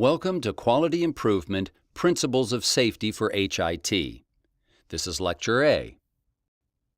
Welcome to Quality Improvement Principles of Safety for HIT. This is Lecture A.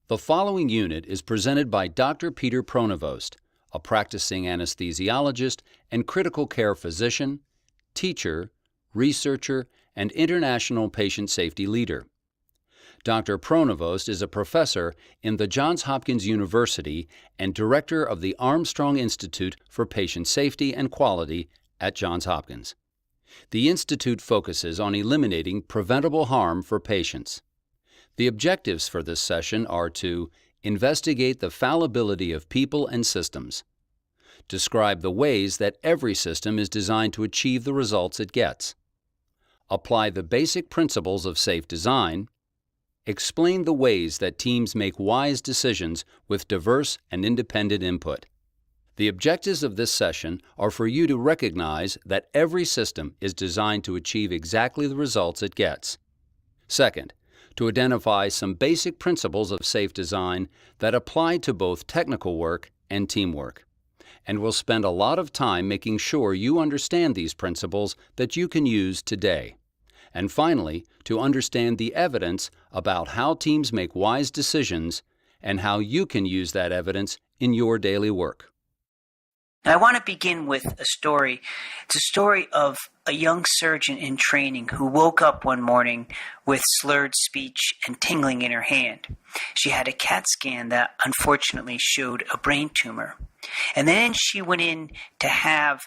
The following unit is presented by Dr. Peter Pronovost, a practicing anesthesiologist and critical care physician, teacher, researcher, and international patient safety leader. Dr. Pronovost is a professor in the Johns Hopkins University and director of the Armstrong Institute for Patient Safety and Quality at Johns Hopkins. The institute focuses on eliminating preventable harm for patients. The objectives for this session are to investigate the fallibility of people and systems, describe the ways that every system is designed to achieve the results it gets, apply the basic principles of safe design, explain the ways that teams make wise decisions with diverse and independent input. The objectives of this session are for you to recognize that every system is designed to achieve exactly the results it gets. Second, to identify some basic principles of safe design that apply to both technical work and teamwork. And we'll spend a lot of time making sure you understand these principles that you can use today. And finally, to understand the evidence about how teams make wise decisions and how you can use that evidence in your daily work. I want to begin with a story. It's a story of a young surgeon in training who woke up one morning with slurred speech and tingling in her hand. She had a CAT scan that unfortunately showed a brain tumor. And then she went in to have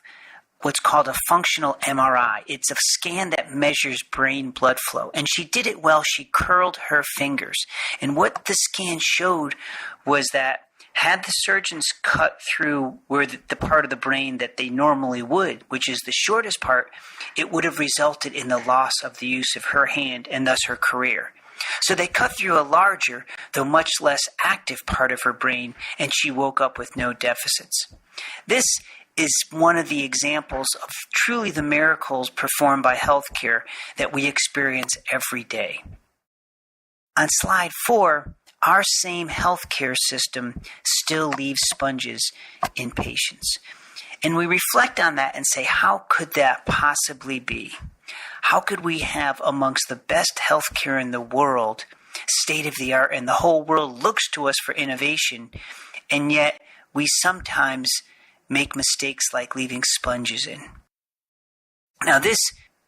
what's called a functional MRI. It's a scan that measures brain blood flow. And she did it well. She curled her fingers. And what the scan showed was that had the surgeons cut through where the part of the brain that they normally would, which is the shortest part, it would have resulted in the loss of the use of her hand and thus her career. So they cut through a larger, though much less active part of her brain, and she woke up with no deficits. This is one of the examples of truly the miracles performed by healthcare that we experience every day. On slide 4, our same healthcare system still leaves sponges in patients. And we reflect on that and say, how could that possibly be? How could we have amongst the best healthcare in the world, state of the art, and the whole world looks to us for innovation, and yet we sometimes make mistakes like leaving sponges in? Now, this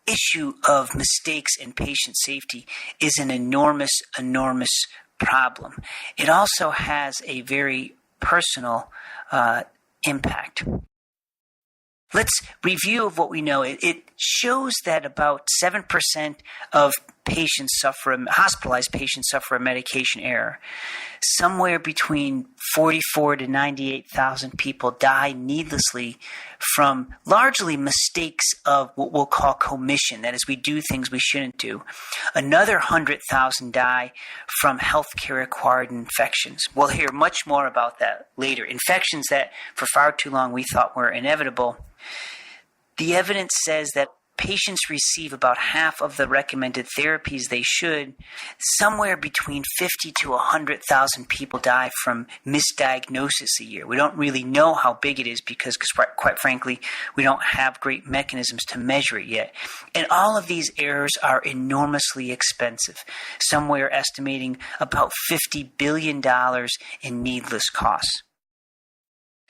issue of mistakes in patient safety is an enormous problem. It also has a very personal impact. Let's review of what we know. It shows that about 7% of hospitalized patients suffer a medication error. Somewhere between 44 to 98,000 people die needlessly from largely mistakes of what we'll call commission. That is, we do things we shouldn't do. Another 100,000 die from healthcare-acquired infections. We'll hear much more about that later. Infections that for far too long we thought were inevitable. The evidence says that patients receive about half of the recommended therapies they should. Somewhere between 50 to 100,000 people die from misdiagnosis a year. We don't really know how big it is because quite frankly, we don't have great mechanisms to measure it yet. And all of these errors are enormously expensive, somewhere estimating about $50 billion in needless costs.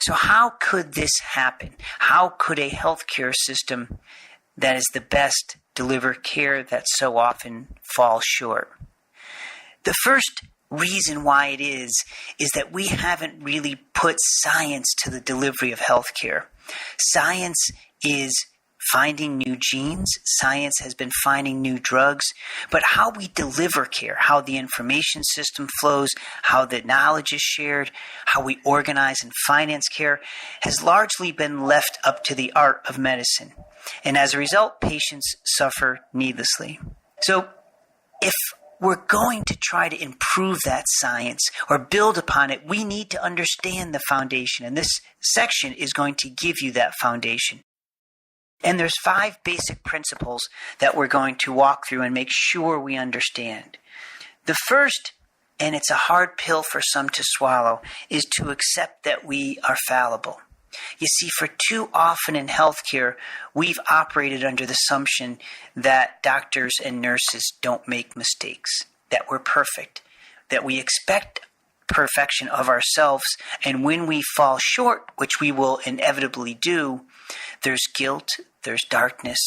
So how could this happen? How could a healthcare system that is the best deliver care that so often falls short? The first reason why it is that we haven't really put science to the delivery of healthcare. Science is finding new genes. Science has been finding new drugs. But how we deliver care, how the information system flows, how the knowledge is shared, how we organize and finance care has largely been left up to the art of medicine. And as a result, patients suffer needlessly. So if we're going to try to improve that science or build upon it, we need to understand the foundation. And this section is going to give you that foundation. And there's 5 basic principles that we're going to walk through and make sure we understand. The first, and it's a hard pill for some to swallow, is to accept that we are fallible. You see, for too often in healthcare, we've operated under the assumption that doctors and nurses don't make mistakes, that we're perfect, that we expect perfection of ourselves, and when we fall short, which we will inevitably do, there's guilt, there's darkness,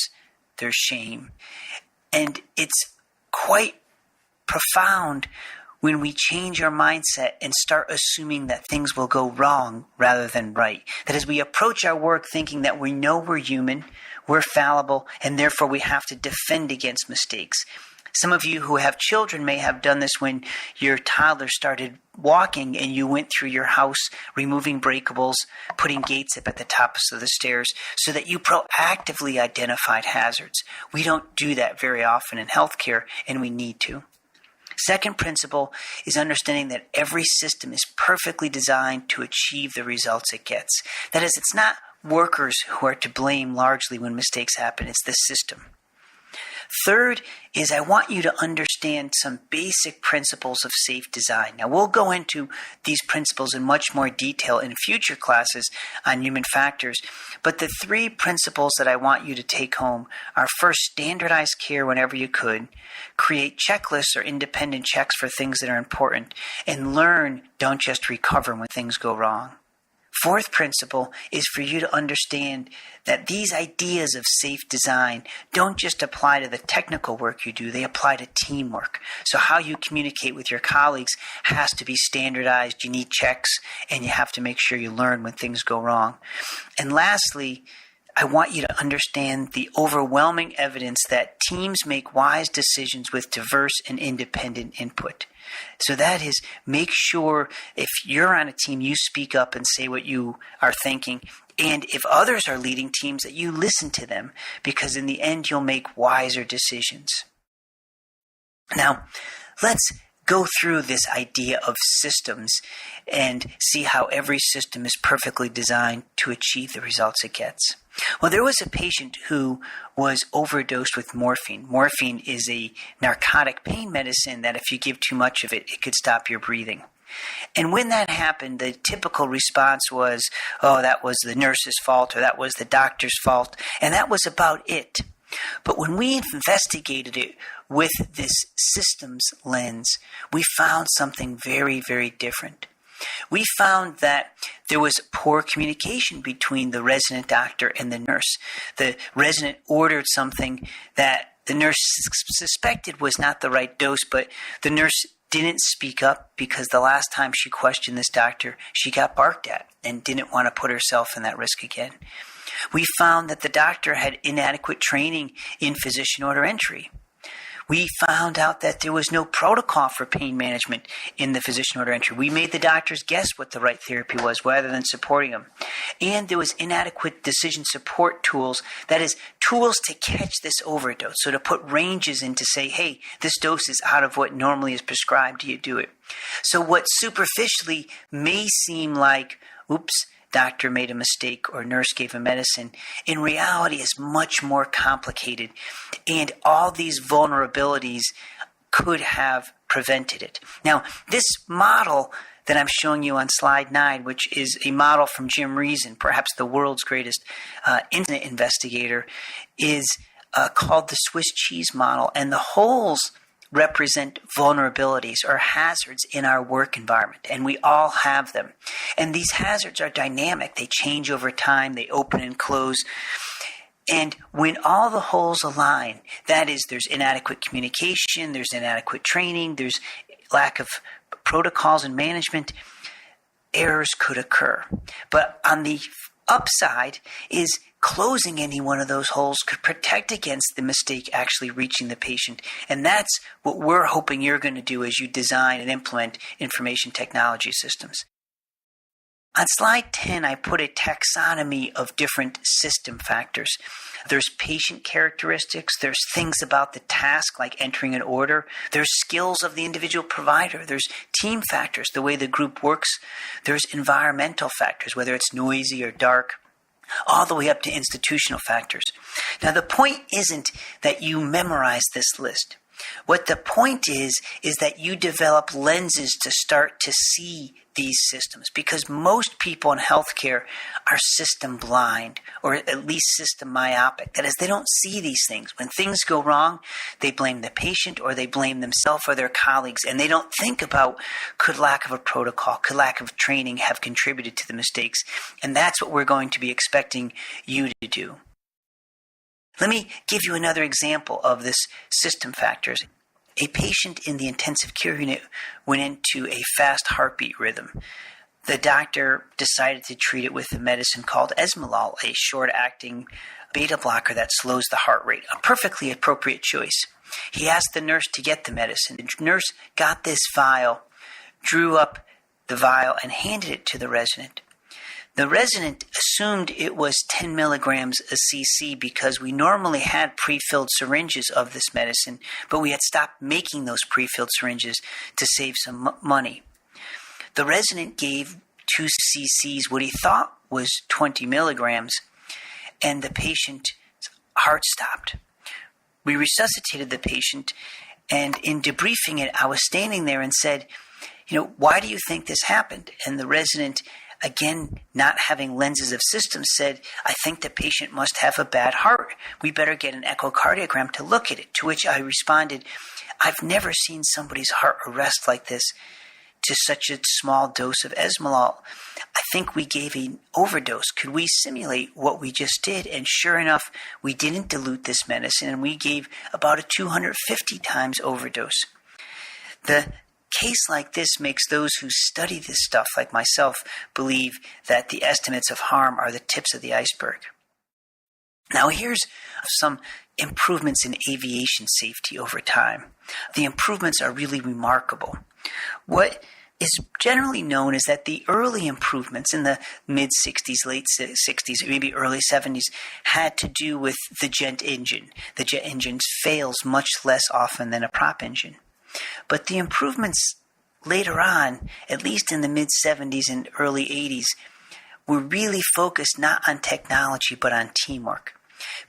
there's shame. And it's quite profound when we change our mindset and start assuming that things will go wrong rather than right. That as we approach our work thinking that we know we're human, we're fallible, and therefore we have to defend against mistakes. Some of you who have children may have done this when your toddler started walking and you went through your house removing breakables, putting gates up at the tops of the stairs so that you proactively identified hazards. We don't do that very often in healthcare, and we need to. Second principle is understanding that every system is perfectly designed to achieve the results it gets. That is, it's not workers who are to blame largely when mistakes happen, it's the system. Third is I want you to understand some basic principles of safe design. Now, we'll go into these principles in much more detail in future classes on human factors, but the three principles that I want you to take home are first, standardize care whenever you could, create checklists or independent checks for things that are important, and learn, don't just recover when things go wrong. Fourth principle is for you to understand that these ideas of safe design don't just apply to the technical work you do, they apply to teamwork. So how you communicate with your colleagues has to be standardized, you need checks, and you have to make sure you learn when things go wrong. And lastly, I want you to understand the overwhelming evidence that teams make wise decisions with diverse and independent input. So that is, make sure if you're on a team, you speak up and say what you are thinking. And if others are leading teams, that you listen to them, because in the end, you'll make wiser decisions. Now, let's go through this idea of systems and see how every system is perfectly designed to achieve the results it gets. Well, there was a patient who was overdosed with morphine. Morphine is a narcotic pain medicine that if you give too much of it, it could stop your breathing. And when that happened, the typical response was, oh, that was the nurse's fault, or that was the doctor's fault, and that was about it. But when we investigated it with this systems lens, we found something very, very different. We found that there was poor communication between the resident doctor and the nurse. The resident ordered something that the nurse suspected was not the right dose, but the nurse didn't speak up because the last time she questioned this doctor, she got barked at and didn't want to put herself in that risk again. We found that the doctor had inadequate training in physician order entry. We found out that there was no protocol for pain management in the physician order entry. We made the doctors guess what the right therapy was rather than supporting them. And there was inadequate decision support tools, that is, tools to catch this overdose. So to put ranges in to say, hey, this dose is out of what normally is prescribed. Do you do it? So what superficially may seem like, oops, doctor made a mistake or nurse gave a medicine, in reality is much more complicated. And all these vulnerabilities could have prevented it. Now, this model that I'm showing you on slide 9, which is a model from Jim Reason, perhaps the world's greatest incident investigator, is called the Swiss cheese model. And the holes represent vulnerabilities or hazards in our work environment, and we all have them. And these hazards are dynamic. They change over time. They open and close. And when all the holes align, that is, there's inadequate communication, there's inadequate training, there's lack of protocols and management, errors could occur. But on the upside is closing any one of those holes could protect against the mistake actually reaching the patient. And that's what we're hoping you're going to do as you design and implement information technology systems. On slide 10, I put a taxonomy of different system factors. There's patient characteristics. There's things about the task, like entering an order. There's skills of the individual provider. There's team factors, the way the group works. There's environmental factors, whether it's noisy or dark, all the way up to institutional factors. Now, the point isn't that you memorize this list. What the point is that you develop lenses to start to see these systems, because most people in healthcare are system blind, or at least system myopic. That is, they don't see these things. When things go wrong, they blame the patient or they blame themselves or their colleagues, and they don't think about, could lack of a protocol, could lack of training have contributed to the mistakes? And that's what we're going to be expecting you to do. Let me give you another example of this system factors. A patient in the intensive care unit went into a fast heartbeat rhythm. The doctor decided to treat it with a medicine called Esmolol, a short-acting beta blocker that slows the heart rate, a perfectly appropriate choice. He asked the nurse to get the medicine. The nurse got this vial, drew up the vial, and handed it to the resident. The resident assumed it was 10 milligrams a cc because we normally had pre-filled syringes of this medicine, but we had stopped making those pre-filled syringes to save some money. The resident gave 2 cc's, what he thought was 20 milligrams, and the patient's heart stopped. We resuscitated the patient, and in debriefing it, I was standing there and said, why do you think this happened? And the resident, again, not having lenses of systems, said, I think the patient must have a bad heart. We better get an echocardiogram to look at it. To which I responded, I've never seen somebody's heart arrest like this to such a small dose of Esmolol. I think we gave an overdose. Could we simulate what we just did? And sure enough, we didn't dilute this medicine, and we gave about a 250 times overdose. The case like this makes those who study this stuff, like myself, believe that the estimates of harm are the tips of the iceberg. Now here's some improvements in aviation safety over time. The improvements are really remarkable. What is generally known is that the early improvements in the mid-60s, late 60s, maybe early 70s, had to do with the jet engine. The jet engine fails much less often than a prop engine. But the improvements later on, at least in the mid-70s and early 80s, were really focused not on technology but on teamwork.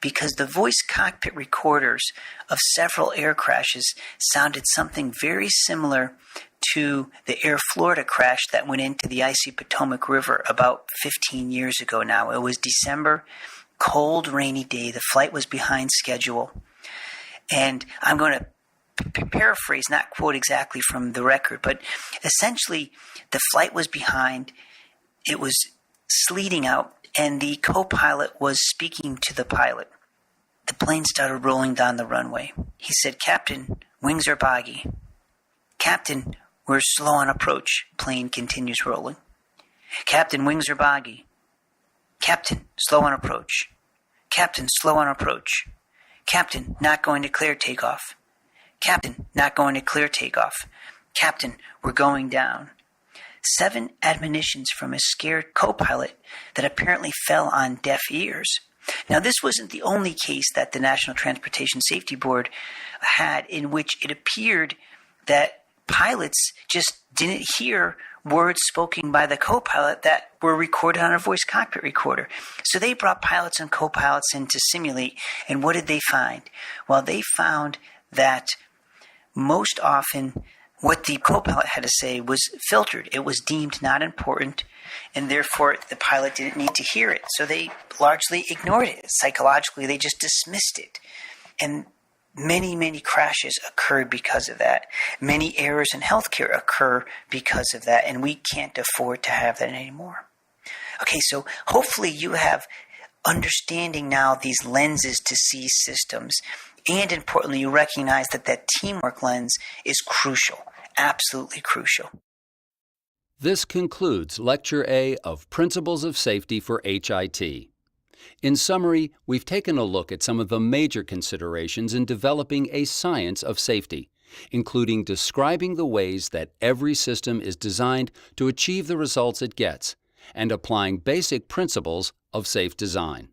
Because the voice cockpit recorders of several air crashes sounded something very similar to the Air Florida crash that went into the icy Potomac River about 15 years ago now. It was December, cold, rainy day. The flight was behind schedule. And I'm going to paraphrase, not quote exactly from the record, but essentially the flight was behind, it was sleeting out, and the co-pilot was speaking to the pilot. The plane started rolling down the runway. He said, Captain, wings are boggy. Captain, we're slow on approach. Plane continues rolling. Captain, wings are boggy. Captain, slow on approach. Captain, slow on approach. Captain, not going to clear takeoff. Captain, not going to clear takeoff. Captain, we're going down. 7 admonitions from a scared co-pilot that apparently fell on deaf ears. Now, this wasn't the only case that the National Transportation Safety Board had in which it appeared that pilots just didn't hear words spoken by the co-pilot that were recorded on a voice cockpit recorder. So they brought pilots and co-pilots in to simulate, and what did they find? Well, they found that most often what the co-pilot had to say was filtered. It was deemed not important, and therefore the pilot didn't need to hear it. So they largely ignored it. Psychologically, they just dismissed it. And many, many crashes occurred because of that. Many errors in healthcare occur because of that, and we can't afford to have that anymore. Okay, so hopefully you have understanding now these lenses to see systems. And importantly, you recognize that that teamwork lens is crucial, absolutely crucial. This concludes Lecture A of Principles of Safety for HIT. In summary, we've taken a look at some of the major considerations in developing a science of safety, including describing the ways that every system is designed to achieve the results it gets, and applying basic principles of safe design.